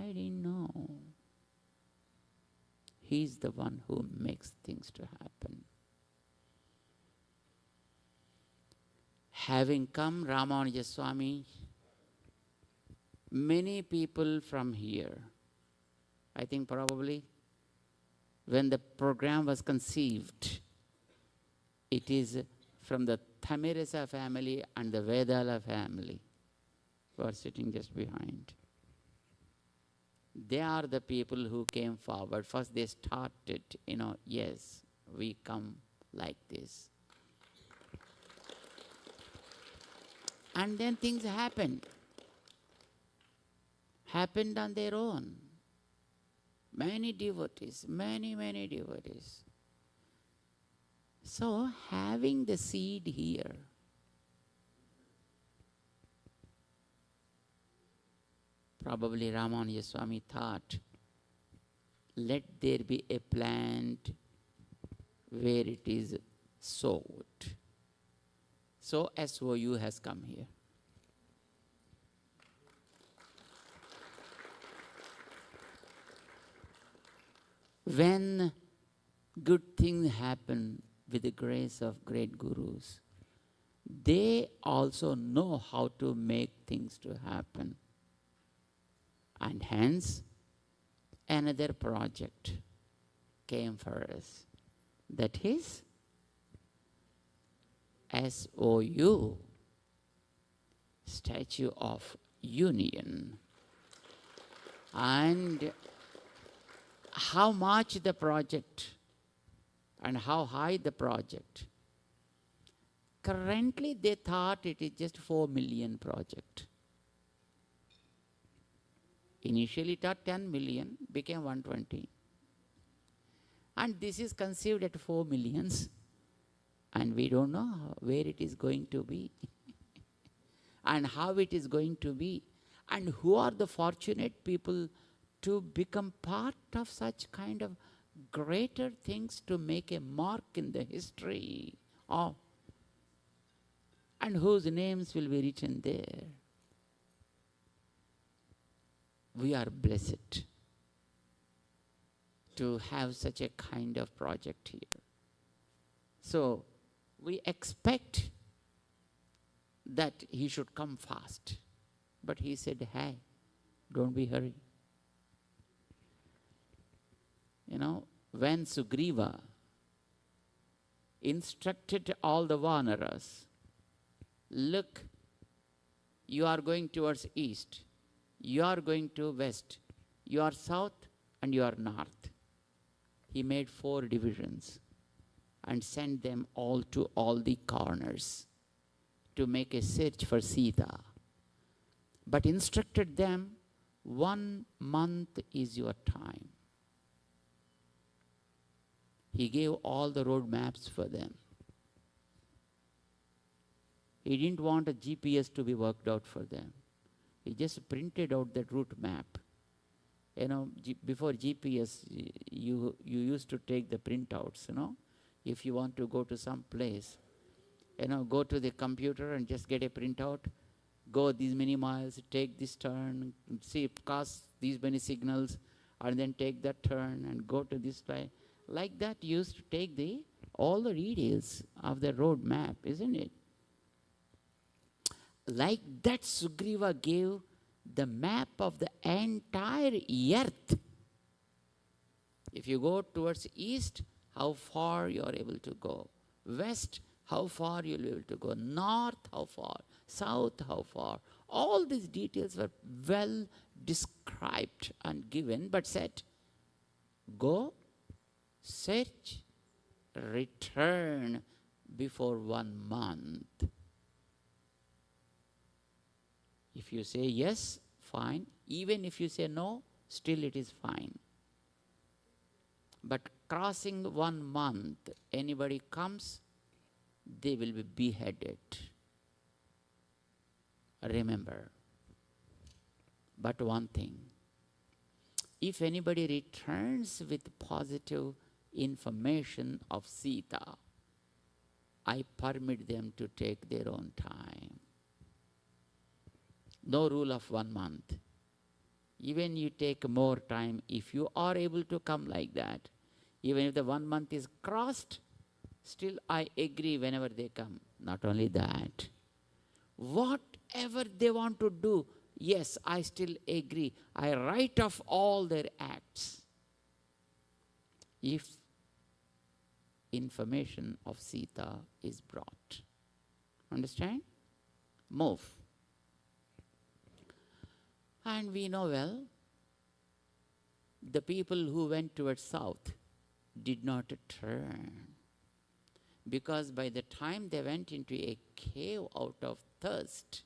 I didn't know. He's the one who makes things to happen. Having come, Ramanuja Swami, many people from here, I think probably when the program was conceived, it is from the Thamirasa family and the Vedala family who are sitting just behind. They are the people who came forward. First they started, yes, we come like this. And then things happened on their own. Many devotees, many devotees. So having the seed here, probably Ramanuja Swami thought, let there be a plant where it is sowed. So SOU has come here. When good things happen with the grace of great gurus, they also know how to make things to happen. And hence, another project came for us. That is SOU, Statue of Union. And how much the project and how high the project. Currently they thought it is just 4 million project. Initially it thought 10 million, became 120. And this is conceived at 4 millions. And we don't know where it is going to be. And how it is going to be. And who are the fortunate people to become part of such kind of greater things, to make a mark in the history of, and whose names will be written there. We are blessed to have such a kind of project here. So we expect that he should come fast. But he said, hey, don't be hurried. When Sugriva instructed all the Vanaras, look, you are going towards east, you are going to west, you are south, and you are north. He made 4 divisions and sent them all to all the corners to make a search for Sita. But instructed them, 1 month is your time. He gave all the road maps for them. He didn't want a GPS to be worked out for them. He just printed out that route map. Before GPS, you used to take the printouts, If you want to go to some place, go to the computer and just get a printout, go these many miles, take this turn, see, cast these many signals, and then take that turn and go to this place. Like that, you used to take all the details of the road map, isn't it? Like that, Sugriva gave the map of the entire earth. If you go towards east, how far you are able to go. West, how far you will be able to go. North, how far. South, how far. All these details were well described and given, but said, go, search, return before 1 month. If you say yes, fine. Even if you say no, still it is fine. But crossing 1 month, anybody comes, they will be beheaded. Remember. But one thing, if anybody returns with positive information of Sita, I permit them to take their own time. No rule of 1 month. Even you take more time, if you are able to come like that, even if the 1 month is crossed, still I agree whenever they come. Not only that, whatever they want to do, yes, I still agree. I write off all their acts. If information of Sita is brought. Understand? Move. And we know well, the people who went towards south did not turn. Because by the time they went into a cave out of thirst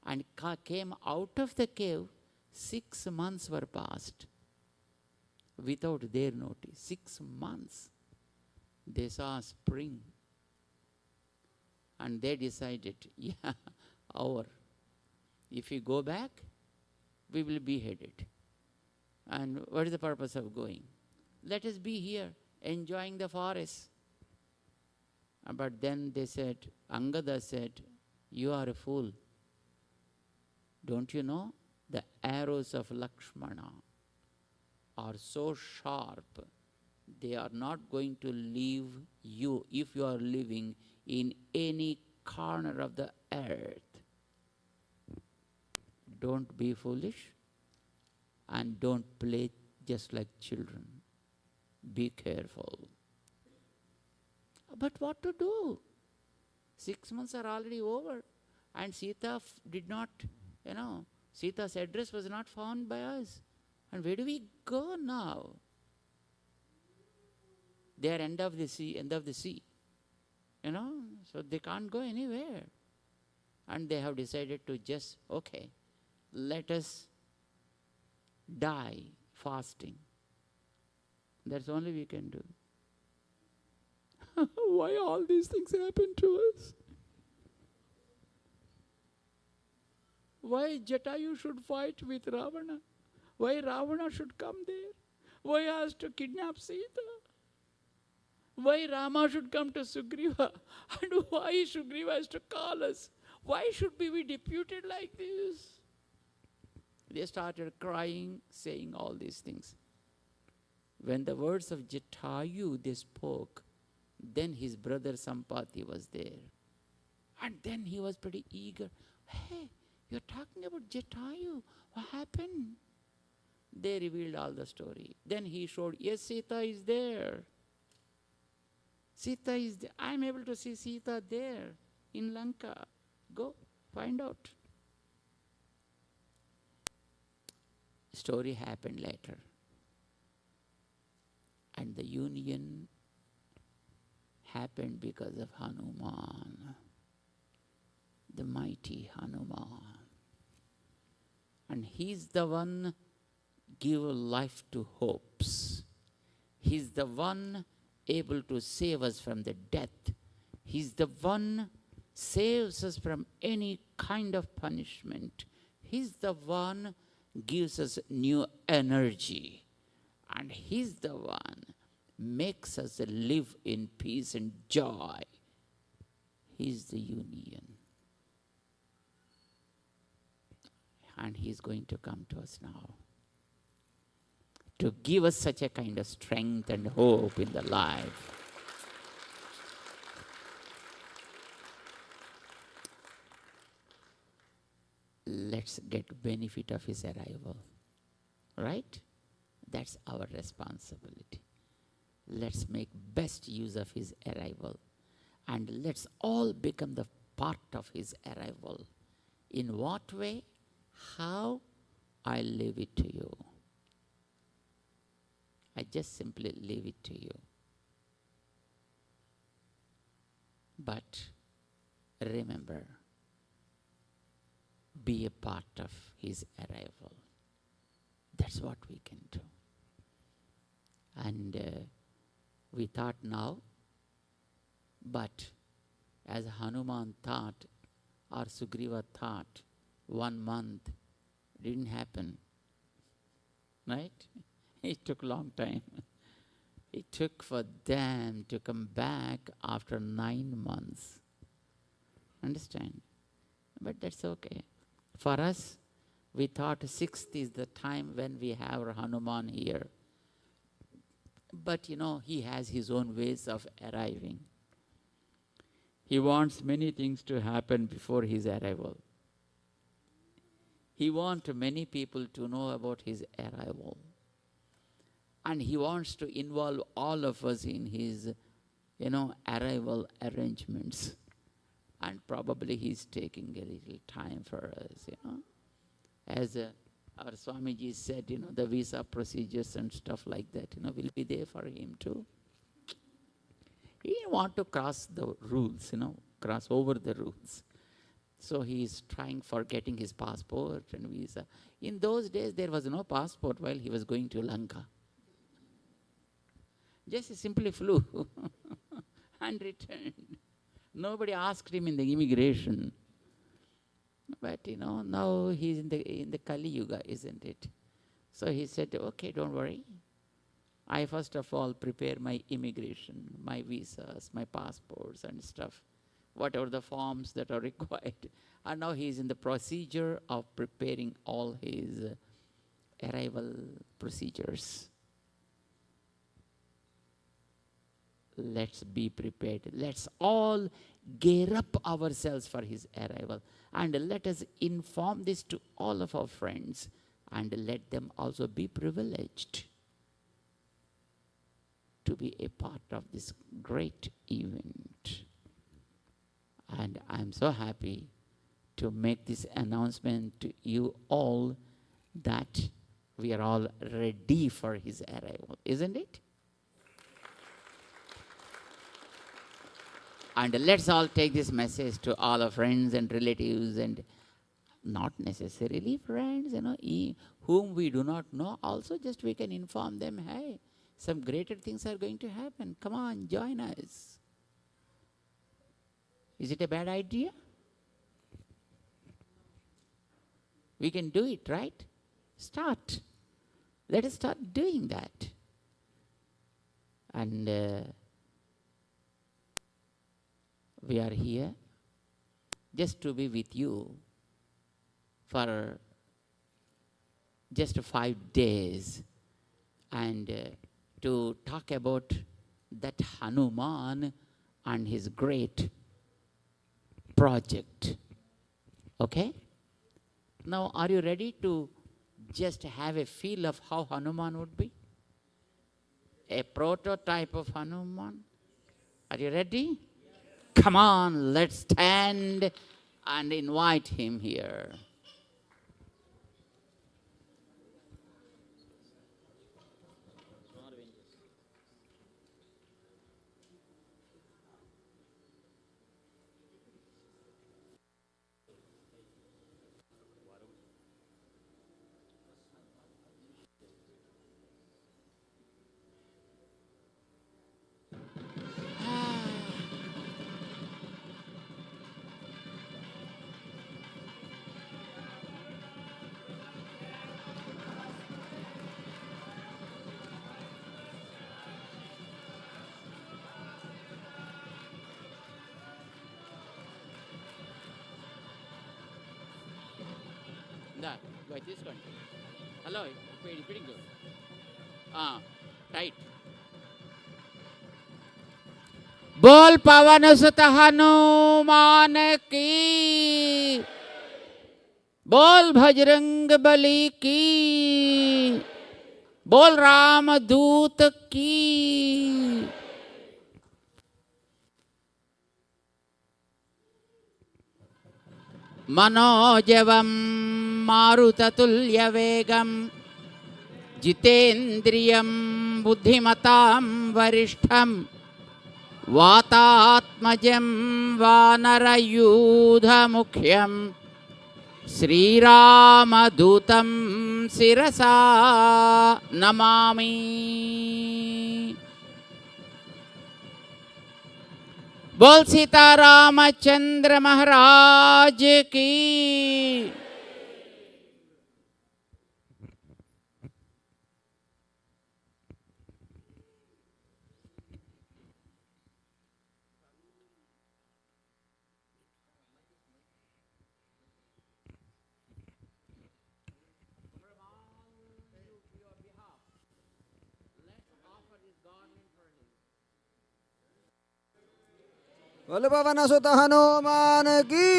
and came out of the cave, 6 months were passed without their notice. 6 months. They saw spring. And they decided, yeah, if we go back, we will be beheaded. And what is the purpose of going? Let us be here, enjoying the forest. But then they said, Angada said, you are a fool. Don't you know? The arrows of Lakshmana are so sharp, they are not going to leave you if you are living in any corner of the earth. Don't be foolish and don't play just like children. Be careful. But what to do? 6 months are already over and Sita did not, Sita's address was not found by us. And where do we go now? They are end of the sea. So they can't go anywhere. And they have decided to just, okay, let us die fasting. That's only we can do. Why all these things happen to us? Why Jatayu should fight with Ravana? Why Ravana should come there? Why he has to kidnap Sita? Why Rama should come to Sugriva? And why Sugriva has to call us? Why should we be deputed like this? They started crying, saying all these things. When the words of Jatayu they spoke, then his brother Sampati was there. And then he was pretty eager. Hey, you're talking about Jatayu. What happened? They revealed all the story. Then he showed, yes, Sita is there. Sita is there. I'm able to see Sita there in Lanka. Go, find out. Story happened later. And the union happened because of Hanuman, the mighty Hanuman. And he's the one give life to hopes. He's the one able to save us from the death. He's the one saves us from any kind of punishment. He's the one gives us new energy. And he's the one makes us live in peace and joy. He's the union. And he's going to come to us now to give us such a kind of strength and hope in the life. Let's get benefit of his arrival. Right? That's our responsibility. Let's make best use of his arrival. And let's all become the part of his arrival. In what way? How? I leave it to you. I just simply leave it to you. But remember, be a part of his arrival. That's what we can do. And we thought now, but as Hanuman thought, or Sugriva thought, 1 month didn't happen. Right? It took a long time. It took for them to come back after 9 months. Understand? But that's okay. For us, we thought 6th is the time when we have Hanuman here. But he has his own ways of arriving. He wants many things to happen before his arrival. He wants many people to know about his arrival. And he wants to involve all of us in his, arrival arrangements. And probably he's taking a little time for us, As our Swamiji said, the visa procedures and stuff like that, will be there for him too. He didn't want to cross the rules, cross over the rules. So he is trying for getting his passport and visa. In those days, there was no passport while he was going to Lanka. Just simply flew and returned. Nobody asked him in the immigration. But, now he's in the Kali Yuga, isn't it? So he said, okay, don't worry. I first of all prepare my immigration, my visas, my passports and stuff, whatever the forms that are required. And now he is in the procedure of preparing all his arrival procedures. Let's be prepared. Let's all gear up ourselves for his arrival. And let us inform this to all of our friends. And let them also be privileged to be a part of this great event. And I'm so happy to make this announcement to you all that we are all ready for his arrival, isn't it? And let's all take this message to all our friends and relatives, and not necessarily friends, whom we do not know. Also, just we can inform them, hey, some greater things are going to happen. Come on, join us. Is it a bad idea? We can do it, right? Start. Let us start doing that. And we are here just to be with you for just 5 days and to talk about that Hanuman and his great project. Okay? Now, are you ready to just have a feel of how Hanuman would be? A prototype of Hanuman? Are you ready? Come on, let's stand and invite him here. By this one. Hello, pretty good. Right. बोल पवन सुत हनुमान की, बोल भजरंग बली की, बोल राम दूत की। मनोजवं मारुततुल्यवेगं जितेन्द्रियं बुद्धिमतां वरिष्ठं वातात्मजं वानरयूथमुख्यं श्रीरामदूतं शिरसा नमामि। बोल सीतारामचंद्र महाराज की। बोल पवन सुत हनुमान की।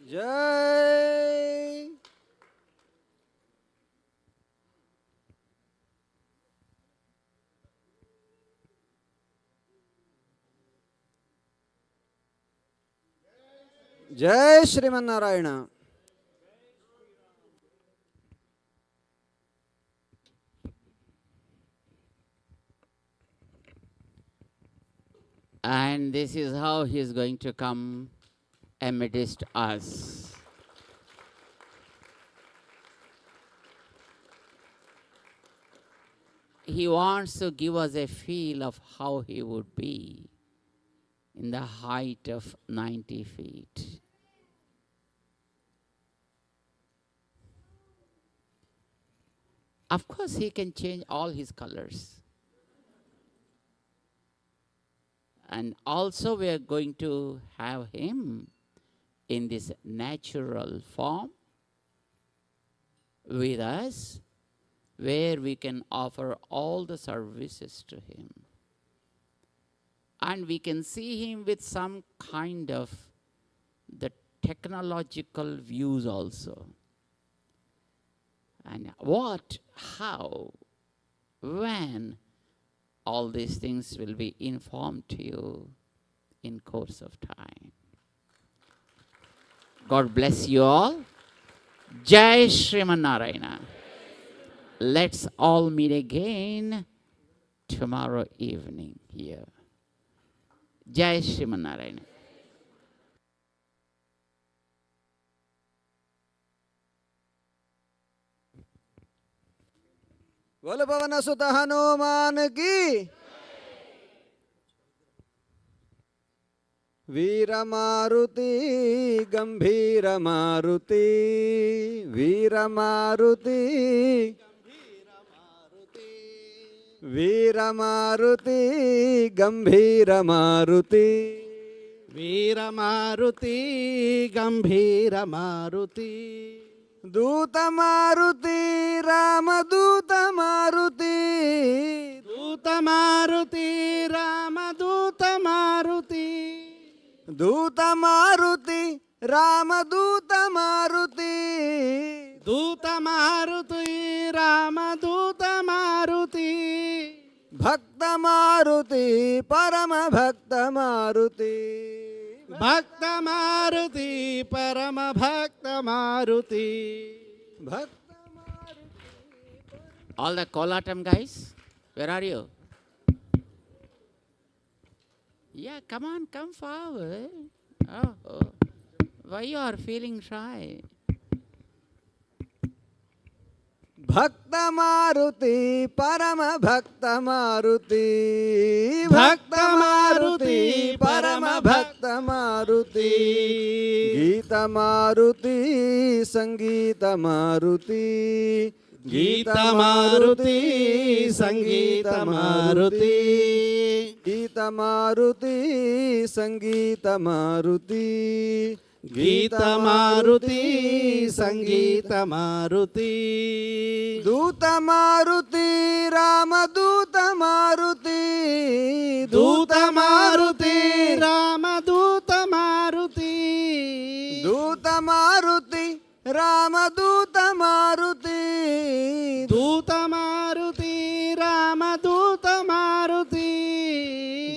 जय జై Srimannarayana. And this is how he is going to come amidst us. He wants to give us a feel of how he would be in the height of 90 feet. Of course, he can change all his colors. And also we are going to have him in this natural form with us, where we can offer all the services to him. And we can see him with some kind of the technological views also. And what, how, when, all these things will be informed to you in course of time. God bless you all. Jai Srimanarayana. Let's all meet again tomorrow evening here. Jai Srimanarayana. बोल पवन सुत हनुमान की. वीर मारुति गंभीर मारुति, वीर मारुति, वीर मारुति गंभीर मारुति, वीर मारुति गंभीर मारुति, दूत मारुति राम दूत मारुति, दूत मारुति राम दूत मारुति, दूत मारुति राम दूत मारुति, दूत मारुति राम दूत मारुति, भक्त मारुति परम भक्त मारुति, भक्त मारुति परम भक्त मारुति, भक्त. All the Kolatam guys, where are you? Yeah, come on, come forward. Oh, why you are feeling shy? भक्त मारुति परम भक्त मारुति, भक्त मारुति परम भक्त मारुति, गीत मारुति संगीत मारुति, गीत मारुति संगीत मारुति, गीत मारुति संगीत मारुति, गीत मारुति संगीत मारुति, दूत मारुति राम दूत मारुति, दूत मारुति राम दूत मारुति, दूत मारुति राम दूत मारुति, दूत मारुति राम दूत मारुति,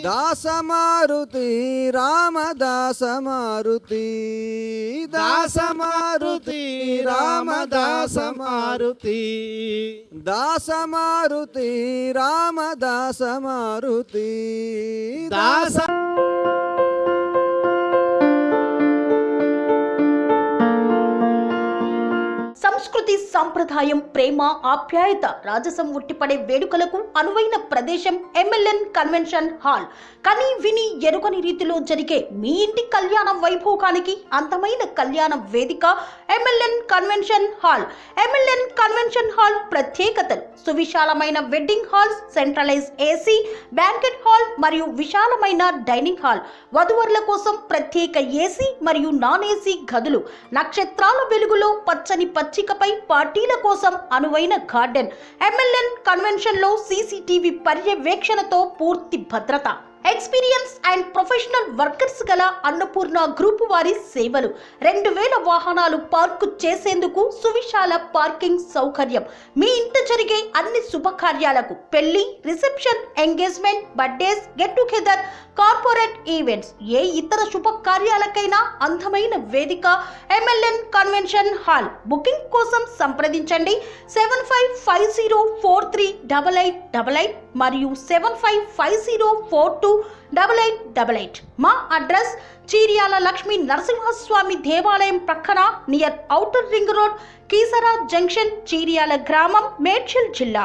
दास मारुति राम दास मारुति, दास मारुति राम दास मारुति, दास मारुति राम दास मारुति, दास సంస్కృతి సంప్రదాయం ప్రేమ ఆప్యాయత రాజసం ఉట్టిపడే వేడుకలకు అనువైన ప్రదేశం ఎంఎల్ఎన్ కన్వెన్షన్ హాల్. కని విని ఎరుగని రీతిలో జరిగే మీ ఇంటి కళ్యాణ వైభోగానికి అందమైన కళ్యాణ వేదిక MLN convention hall. MLN convention hall ప్రత్యేకతలు: సువిశాలమైన wedding halls, centralise AC, banquet hall మరియు విశాలమైన డైనింగ్ హాల్, వధువరుల కోసం ప్రత్యేక ఏసీ మరియు నాన్ ఏసీ గదులు, నక్షత్రాల వెలుగులో పచ్చని పచ్చికపై పార్టీల కోసం అనువైన గార్డెన్. ఎంఎల్ఎన్ కన్వెన్షన్ లో సీసీటీవీ పర్యవేక్షణతో పూర్తి భద్రత. ఎక్స్పీరియన్స్ అండ్ ప్రొఫెషనల్ వర్కర్స్ గల అన్నపూర్ణ గ్రూప్ వారి సేవలు. 2000 వాహనాలు పార్కు చేసేందుకు సువిశాల పార్కింగ్ సౌకర్యం. మీ ఇంట జరిగే అన్ని శుభకార్యాలకు, పెళ్లి, reception, engagement, birthdays, get together corporate events, ఏ ఇతర శుభ కార్యాలకైనా అందమైన వేదిక MLN కన్వెన్షన్ హాల్. బుకింగ్ కోసం సంప్రదించండి 7550438888 మరియు 7550428888. మా అడ్రస్ చీర్యాల లక్ష్మీ నరసింహస్వామి దేవాలయం ప్రక్కన near outer ring road, Keesara junction, Cheeryal గ్రామం, మేడ్చల్ జిల్లా.